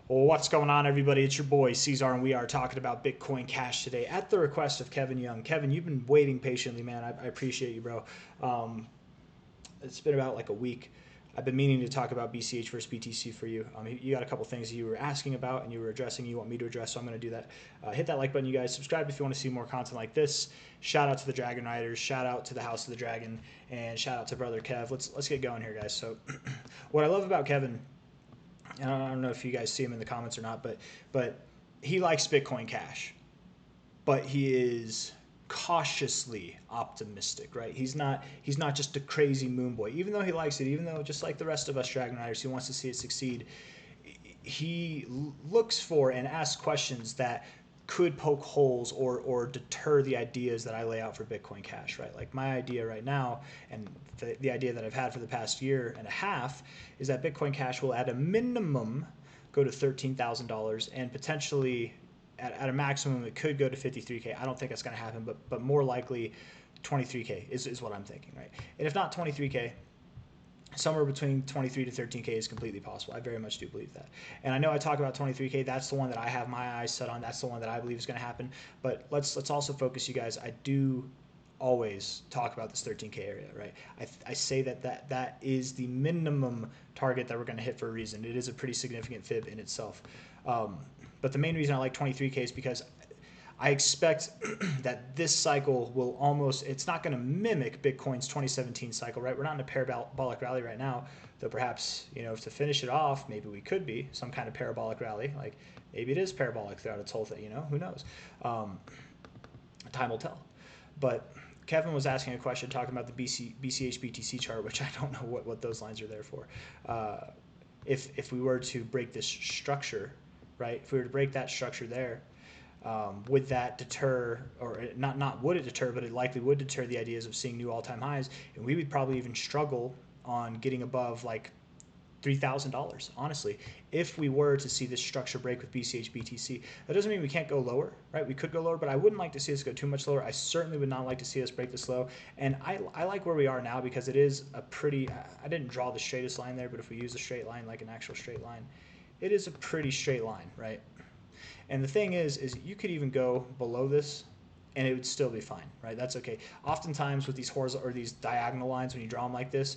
Well, what's going on, everybody? It's your boy C-Zar, and we are talking about Bitcoin Cash today at the request of Kevin Young. Kevin, you've been waiting patiently, man. I appreciate you, bro. Um, it's been about like a week. I've been meaning to talk about BCH versus BTC for you. You got a couple things you were asking about and you were addressing, you want me to address, so I'm going to do that. Hit that like button, you guys. Subscribe if you want to see more content like this. Shout out to the Dragon Riders. Shout out to the House of the Dragon. And shout out to Brother Kev. Let's get going here, guys. So what I love about Kevin, and I don't know if you guys see him in the comments or not, but he likes Bitcoin Cash, but he is cautiously optimistic, right? He's not just a crazy moon boy. Even though he likes it, even though just like the rest of us Dragon Riders, he wants to see it succeed. He looks for and asks questions that could poke holes or deter the ideas that I lay out for Bitcoin Cash, right? Like my idea right now, and the idea that I've had for the past year and a half, is that Bitcoin Cash will at a minimum go to $13,000 and potentially at a maximum it could go to 53K. I don't think that's going to happen, but more likely 23K is what I'm thinking, right? And if not 23K, somewhere between 23 to 13K is completely possible. I very much do believe that. And I know I talk about 23K. That's the one that I have my eyes set on. That's the one that I believe is going to happen. But let's also focus, you guys. I do always talk about this 13K area, right? I say that is the minimum target that we're going to hit for a reason. It is a pretty significant fib in itself. But the main reason I like 23K is because I expect that this cycle will almost, it's not going to mimic Bitcoin's 2017 cycle, right? We're not in a parabolic rally right now, though perhaps, to finish it off, maybe we could be some kind of parabolic rally. Like maybe it is parabolic throughout its whole thing, who knows? Time will tell. But Kevin was asking a question talking about the BCH BTC chart, which I don't know what those lines are there for. If we were to break this structure, right? If we were to break that structure there, would that deter, or not would it deter, but it likely would deter the ideas of seeing new all-time highs, and we would probably even struggle on getting above like $3,000, honestly, if we were to see this structure break with BCH BTC. That doesn't mean we can't go lower, right? We could go lower, but I wouldn't like to see us go too much lower. I certainly would not like to see us break this low, and I like where we are now because it is a pretty, I didn't draw the straightest line there, but if we use a straight line, like an actual straight line, it is a pretty straight line, right? And the thing is you could even go below this and it would still be fine, right? That's okay. Oftentimes with these horizontal or these diagonal lines, when you draw them like this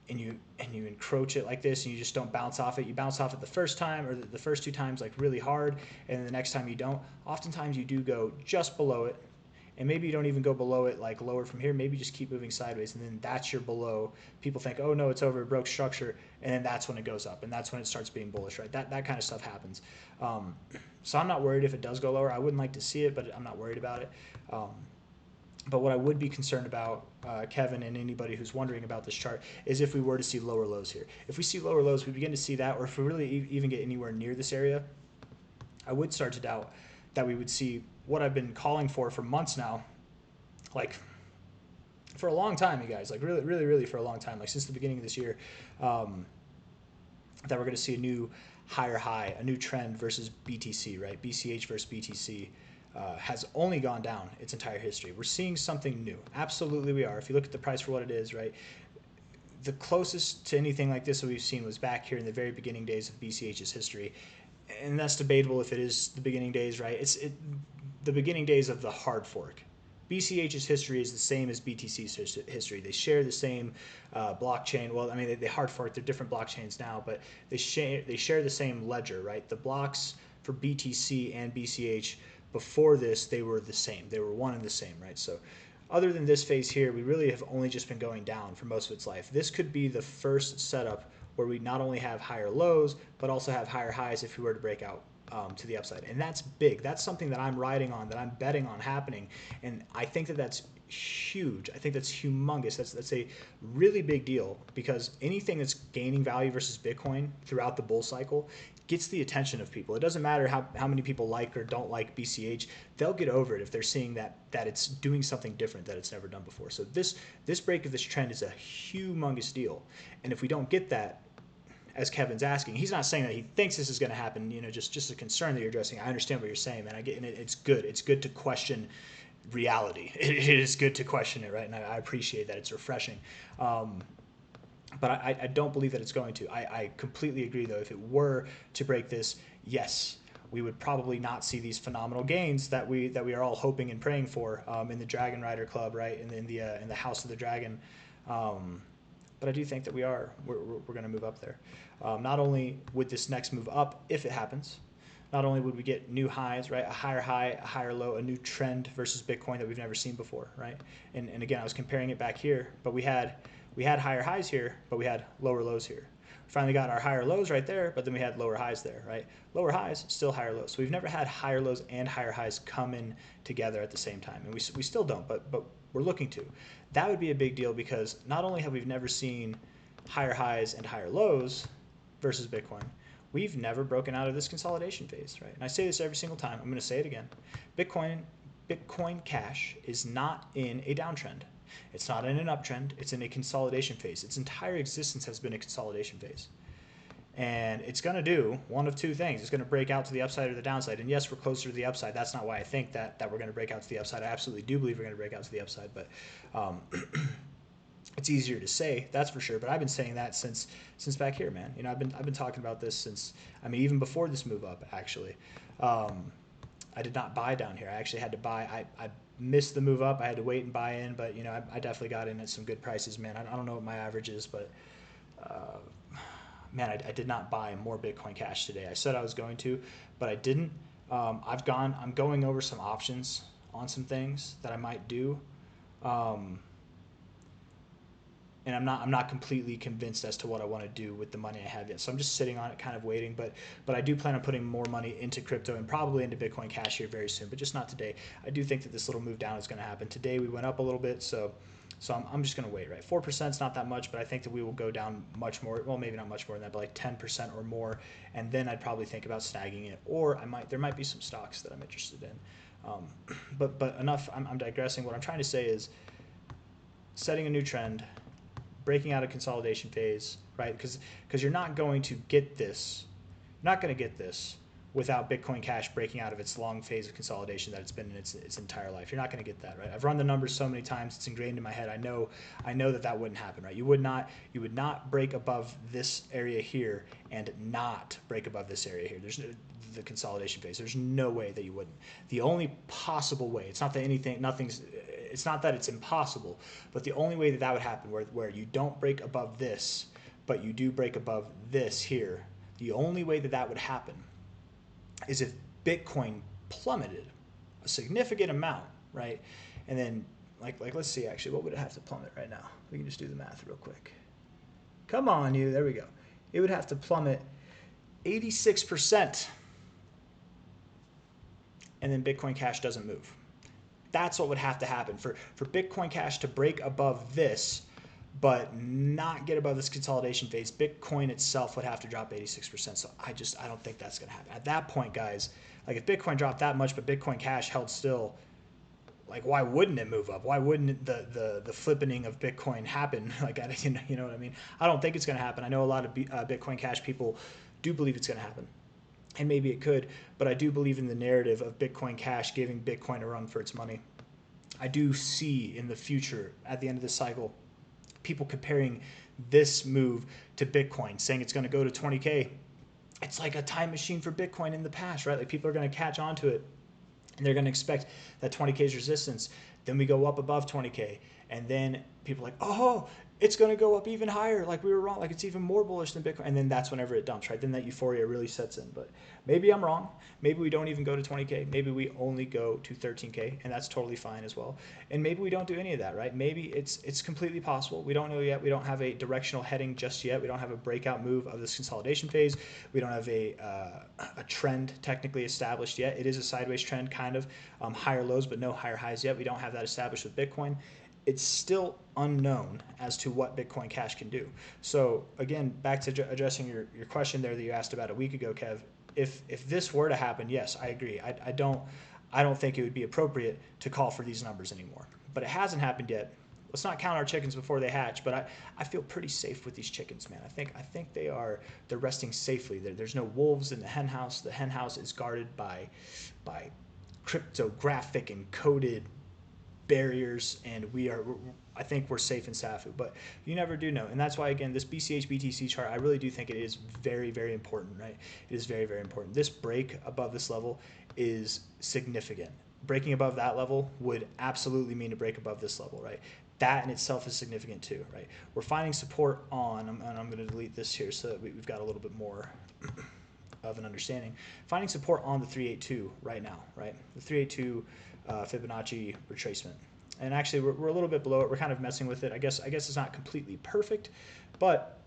and you encroach it like this and you just don't bounce off it, you bounce off it the first time or the first two times like really hard, and then the next time you don't. Oftentimes you do go just below it, and maybe you don't even go below it like lower from here. Maybe just keep moving sideways, and then that's your below. People think, oh no, it's over, it broke structure, and then that's when it goes up, and that's when it starts being bullish, right? That kind of stuff happens. So I'm not worried if it does go lower. I wouldn't like to see it, but I'm not worried about it. But what I would be concerned about, Kevin and anybody who's wondering about this chart, is if we were to see lower lows here. If we see lower lows, we begin to see that, or if we really even get anywhere near this area, I would start to doubt that we would see what I've been calling for months now, like for a long time, you guys, like really for a long time, like since the beginning of this year, that we're going to see a new higher high, a new trend versus BTC, right? BCH versus BTC has only gone down its entire history. We're seeing something new. Absolutely we are. If you look at the price for what it is, right? The closest to anything like this that we've seen was back here in the very beginning days of BCH's history. And that's debatable if it is the beginning days, right? It's the beginning days of the hard fork. BCH's history is the same as BTC's history. They share the same blockchain. Well, I mean, they hard fork. They're different blockchains now, but they share the same ledger, right? The blocks for BTC and BCH before this, they were the same. They were one and the same, right? So other than this phase here, we really have only just been going down for most of its life. This could be the first setup where we not only have higher lows, but also have higher highs if we were to break out to the upside. And that's big. That's something that I'm riding on, that I'm betting on happening. And I think that that's huge. I think that's humongous. That's a really big deal, because anything that's gaining value versus Bitcoin throughout the bull cycle gets the attention of people. It doesn't matter how many people like or don't like BCH. They'll get over it if they're seeing that it's doing something different that it's never done before. So this break of this trend is a humongous deal. And if we don't get that, as Kevin's asking, he's not saying that he thinks this is going to happen, just a concern that you're addressing. I understand what you're saying, man. I get, and it's good. It's good to question reality. It is good to question it, right? And I appreciate that. It's refreshing. but I don't believe that it's going to. I completely agree, though. If it were to break this, yes, we would probably not see these phenomenal gains that we are all hoping and praying for in the Dragon Rider Club, right? And in the House of the Dragon. But I do think that we're going to move up there. Not only would this next move up, if it happens, not only would we get new highs, right? A higher high, a higher low, a new trend versus Bitcoin that we've never seen before, right? And again, I was comparing it back here, but we had higher highs here, but we had lower lows here. We finally got our higher lows right there, but then we had lower highs there, right? Lower highs, still higher lows. So we've never had higher lows and higher highs come in together at the same time, and we still don't, but we're looking to. That would be a big deal because not only have we never seen higher highs and higher lows versus Bitcoin, we've never broken out of this consolidation phase, right? And I say this every single time. I'm going to say it again. Bitcoin Cash is not in a downtrend. It's not in an uptrend. It's in a consolidation phase. Its entire existence has been a consolidation phase. And it's going to do one of two things. It's going to break out to the upside or the downside. And yes, we're closer to the upside. That's not why I think that we're going to break out to the upside. I absolutely do believe we're going to break out to the upside. But it's easier to say, that's for sure. But I've been saying that since back here, man. You know, I've been talking about this since, I mean, even before this move up, actually. I did not buy down here. I actually had to buy. I missed the move up. I had to wait and buy in. But, you know, I definitely got in at some good prices, man. I don't know what my average is, but man, I did not buy more Bitcoin Cash today. I said I was going to, but I didn't. I'm going over some options on some things that I might do. And I'm not completely convinced as to what I want to do with the money I have yet. So I'm just sitting on it, kind of waiting. But I do plan on putting more money into crypto and probably into Bitcoin Cash here very soon, but just not today. I do think that this little move down is going to happen. Today we went up a little bit, so I'm just going to wait, right? 4% is not that much, but I think that we will go down much more. Well, maybe not much more than that, but like 10% or more. And then I'd probably think about snagging it, or there might be some stocks that I'm interested in. But enough. I'm digressing. What I'm trying to say is setting a new trend, breaking out of consolidation phase, right? Because you're not going to get this. You're not going to get this without Bitcoin Cash breaking out of its long phase of consolidation that it's been in its entire life. You're not going to get that, right? I've run the numbers so many times; it's ingrained in my head. I know that wouldn't happen, right? You would not break above this area here and not break above this area here. There's the consolidation phase. There's no way that you wouldn't. The only possible way, it's not that it's not that it's impossible, but the only way that would happen where you don't break above this, but you do break above this here, the only way that would happen is if Bitcoin plummeted a significant amount, right? And then, like let's see, actually, what would it have to plummet right now? We can just do the math real quick. Come on, you. There we go. It would have to plummet 86%. And then Bitcoin Cash doesn't move. That's what would have to happen for Bitcoin Cash to break above this, but not get above this consolidation phase. Bitcoin itself would have to drop 86%. So I don't think that's going to happen. At that point, guys, like if Bitcoin dropped that much, but Bitcoin Cash held still, like why wouldn't it move up? Why wouldn't the flippening of Bitcoin happen? Like, you know what I mean? I don't think it's going to happen. I know a lot of Bitcoin Cash people do believe it's going to happen. And maybe it could, but I do believe in the narrative of Bitcoin Cash giving Bitcoin a run for its money. I do see in the future, at the end of this cycle, people comparing this move to Bitcoin, saying it's going to go to 20K. It's like a time machine for Bitcoin in the past, right? Like people are going to catch on to it, and they're going to expect that 20K's resistance. Then we go up above 20K, and then people are like, oh, it's going to go up even higher. Like we were wrong. Like it's even more bullish than Bitcoin. And then that's whenever it dumps, right? Then that euphoria really sets in. But maybe I'm wrong. Maybe we don't even go to 20K. Maybe we only go to 13K, and that's totally fine as well. And maybe we don't do any of that, right? Maybe it's completely possible. We don't know yet. We don't have a directional heading just yet. We don't have a breakout move of this consolidation phase. We don't have a trend technically established yet. It is a sideways trend, kind of higher lows, but no higher highs yet. We don't have that established with Bitcoin. It's still unknown as to what Bitcoin Cash can do. So again, back to addressing your question there that you asked about a week ago, Kev. If this were to happen, yes, I agree. I don't think it would be appropriate to call for these numbers anymore. But it hasn't happened yet. Let's not count our chickens before they hatch. But I feel pretty safe with these chickens, man. I think they're resting safely. There's no wolves in the hen house. The hen house is guarded by cryptographic encoded barriers, and I think we're safe in SAFU, but you never do know. And that's why, again, this BCH BTC chart, I really do think it is very, very important, right? It is very, very important. This break above this level is significant. Breaking above that level would absolutely mean a break above this level, right? That in itself is significant too, right? We're finding support on, and I'm going to delete this here so that we've got a little bit more of an understanding. Finding support on the 382 right now, right? The 382 Fibonacci retracement. And actually, we're a little bit below it. We're kind of messing with it. I guess it's not completely perfect, but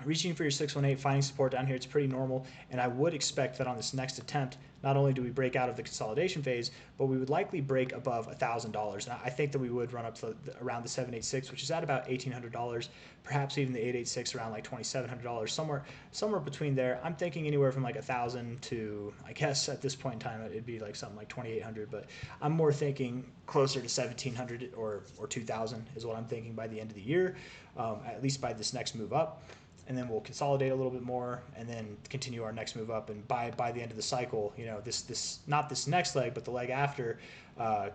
reaching for your 618, finding support down here, it's pretty normal. And I would expect that on this next attempt, not only do we break out of the consolidation phase, but we would likely break above $1,000. And I think that we would run up to around the 786, which is at about $1,800, perhaps even the 886 around like $2,700, somewhere between there. I'm thinking anywhere from like 1,000 to, I guess at this point in time, it'd be like something like 2,800, but I'm more thinking closer to 1,700 or 2,000 is what I'm thinking by the end of the year, at least by this next move up. And then we'll consolidate a little bit more and then continue our next move up. And by the end of the cycle, you know, this not this next leg, but the leg after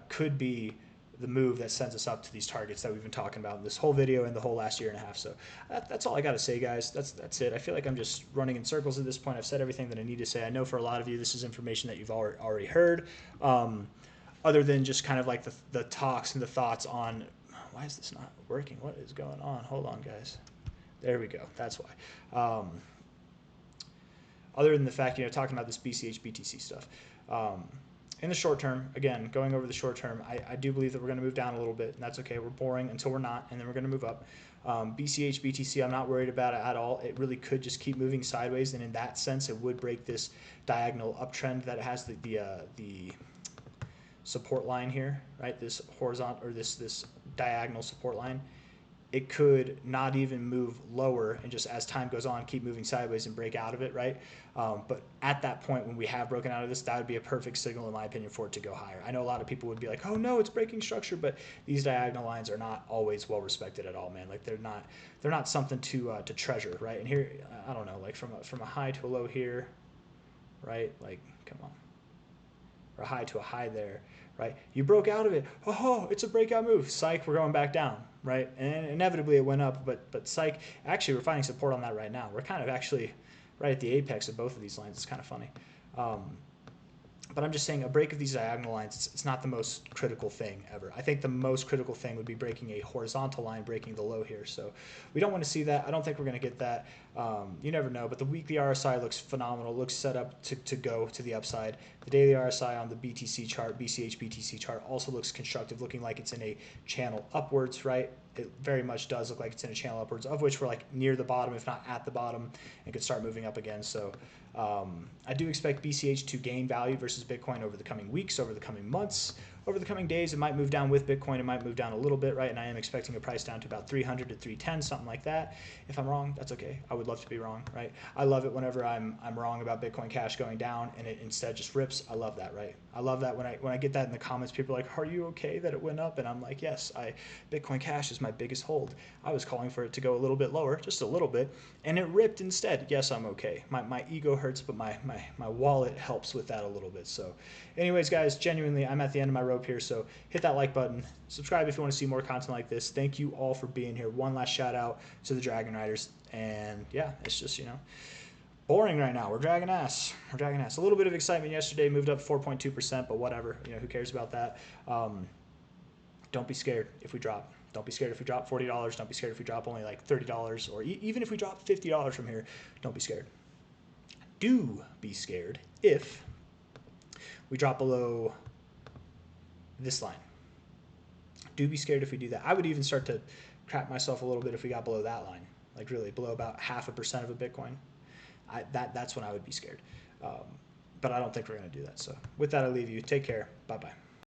could be the move that sends us up to these targets that we've been talking about in this whole video and the whole last year and a half. So that's all I got to say, guys. That's it. I feel like I'm just running in circles at this point. I've said everything that I need to say. I know for a lot of you, this is information that you've already heard, other than just kind of like the talks and the thoughts on, why is this not working? What is going on? Hold on, guys. There we go. That's why. Other than the fact, you know, talking about this BCH BTC stuff. In the short term, again, going over the short term, I do believe that we're going to move down a little bit, and that's okay. We're boring until we're not, and then we're going to move up. BCH BTC, I'm not worried about it at all. It really could just keep moving sideways, and in that sense, it would break this diagonal uptrend that it has the support line here, right? This horizontal or this diagonal support line. It could not even move lower and just as time goes on keep moving sideways and break out of it, right? But at that point when we have broken out of this, that would be a perfect signal in my opinion for it to go higher. I know a lot of people would be like, oh no, it's breaking structure, but these diagonal lines are not always well respected at all, man. Like they're not something to treasure, right? And here, I don't know, like from a high to a low here, right? Like, come on, or a high to a high there, right? You broke out of it. Oh, it's a breakout move. Psych, we're going back down, right? And inevitably it went up, but psych, actually we're finding support on that right now. We're kind of actually right at the apex of both of these lines. It's kind of funny. But I'm just saying a break of these diagonal lines, it's not the most critical thing ever. I think the most critical thing would be breaking a horizontal line, breaking the low here. So we don't want to see that. I don't think we're going to get that. You never know, but the weekly RSI looks phenomenal. Looks set up to go to the upside. The daily RSI on the BTC chart, BCH BTC chart, also looks constructive, looking like it's in a channel upwards, right? It very much does look like it's in a channel upwards, of which we're like near the bottom, if not at the bottom, and could start moving up again. So I do expect BCH to gain value versus Bitcoin over the coming weeks, over the coming months, over the coming days. It might move down with Bitcoin. It might move down a little bit, right? And I am expecting a price down to about 300 to 310, something like that. If I'm wrong, that's okay. I would love to be wrong, right? I love it whenever I'm wrong about Bitcoin Cash going down and it instead just rips. I love that, right? I love that when I get that in the comments. People are like, "Are you okay that it went up?" And I'm like, "Yes, Bitcoin Cash is my biggest hold. I was calling for it to go a little bit lower, just a little bit, and it ripped instead. Yes, I'm okay. My ego hurts, but my wallet helps with that a little bit." So anyways, guys, genuinely, I'm at the end of my rope here, so hit that like button, subscribe if you want to see more content like this. Thank you all for being here. One last shout out to the Dragon Riders, and yeah, it's just, you know, boring right now. We're dragging ass. We're dragging ass. A little bit of excitement yesterday, moved up 4.2%, but whatever. You know, who cares about that? Don't be scared if we drop. Don't be scared if we drop $40. Don't be scared if we drop only like $30, or even if we drop $50 from here. Don't be scared. Do be scared if we drop below this line. Do be scared if we do that. I would even start to crap myself a little bit if we got below that line, like really below about 0.5% of a Bitcoin. That's when I would be scared. But I don't think we're going to do that. So with that, I leave you. Take care. Bye-bye.